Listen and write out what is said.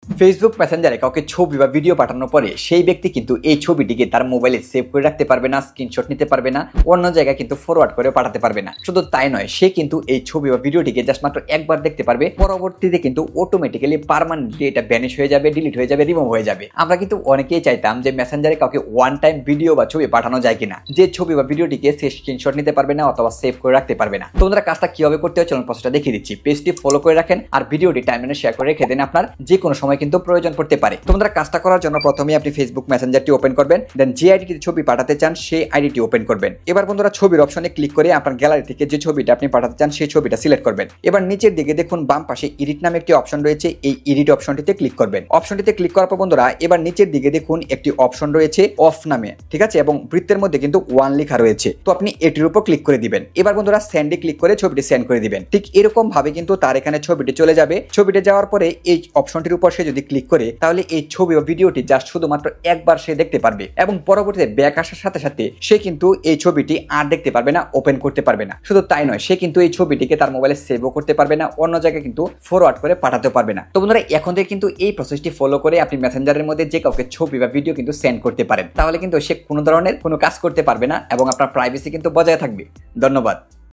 Facebook মেসেঞ্জারে কাউকে ছবি বা ভিডিও পাঠানোর পরে সেই ব্যক্তি কিন্তু এই ছবিটিকে তার মোবাইলে সেভ করে রাখতে পারবে না, স্ক্রিনশট নিতে পারবে না, অন্য জায়গায় কিন্তু ফরওয়ার্ড করে পাঠাতে পারবে না। শুধু তাই নয়, সে কিন্তু এই ছবি বা ভিডিওটিকে জাস্ট মাত্র একবার দেখতে পারবে, পরবর্তীতে কিন্তু অটোমেটিক্যালি পার্মানেন্টলি এটা ভ্যানিশ হয়ে যাবে, ডিলিট হয়ে যাবে, রিমুভ হয়ে যাবে। আমরা কিন্তু অনেকেই চাইতাম যে মেসেঞ্জারে কাউকে ওয়ান টাইম ভিডিও বা ছবি পাঠানো যায় কিনা, যে ছবি বা ভিডিওটিকে সে স্ক্রিনশট নিতে পারবে না অথবা সেভ করে রাখতে পারবে না। তোমরা কাজটা কিভাবে করতে হয় চলুন প্রসেসটা দেখিয়ে দিচ্ছি। পেজটি ফলো করে রাখেন আর ভিডিওটি টাইমলাইনে শেয়ার করে রেখে দেন, আপনার যে কোনো সময় কিন্তু প্রয়োজন পড়তে পারে। তোমরা কাজটা করার জন্য প্রথমে আপনি ফেসবুক মেসেঞ্জারটি ওপেন করবেন, দেন যে আইডিতে ছবি পাঠাতে চান সেই আইডিটি ওপেন করবেন। এবার বন্ধুরা ছবির অপশনে ক্লিক করে আপনার গ্যালারি থেকে যে ছবিটা আপনি পাঠাতে চান সেই ছবিটা সিলেক্ট করবেন। এবার নিচের দিকে দেখুন বাম পাশে এডিট নামে একটি অপশন রয়েছে, এই এডিট অপশনটিতে ক্লিক করবেন। অপশনটিতে ক্লিক করার পর বন্ধুরা এবার নিচের দিকে দেখুন একটি অপশন রয়েছে অফ নামে, ঠিক আছে, এবং বৃত্তের মধ্যে কিন্তু 1 লেখা রয়েছে, তো আপনি এটির উপর ক্লিক করে দিবেন। এবার বন্ধুরা সেন্ডে ক্লিক করে ছবিটি সেন্ড করে দিবেন। ঠিক এরকম ভাবে কিন্তু তার এখানে ছবিটি চলে যাবে। ছবিটি যাওয়ার পরে এই অপশনটির উপর সে যদি ক্লিক করে তাহলে এই ছবি ও ভিডিওটি জাস্ট শুধুমাত্র একবার সে দেখতে পারবে এবং পরবর্তীতে ব্যাক আসার সাথে সাথে সে কিন্তু এই ছবিটি আর দেখতে পারবে না, ওপেন করতে পারবে না। শুধু তাই নয়, সে কিন্তু এই ছবিটিকে তার মোবাইলে সেভও করতে পারবে না, অন্য জায়গায় কিন্তু ফরওয়ার্ড করে পাঠাতে পারবে না। তো বন্ধুরা এখন থেকে কিন্তু এই প্রসেসটি ফলো করে আপনি মেসেঞ্জারের মধ্যে যে কাউকে ছবি বা ভিডিও কিন্তু সেন্ড করতে পারেন, তাহলে কিন্তু সে কোনো ধরনের কোনো কাজ করতে পারবে না এবং আপনার প্রাইভেসি কিন্তু বজায় থাকবে। ধন্যবাদ।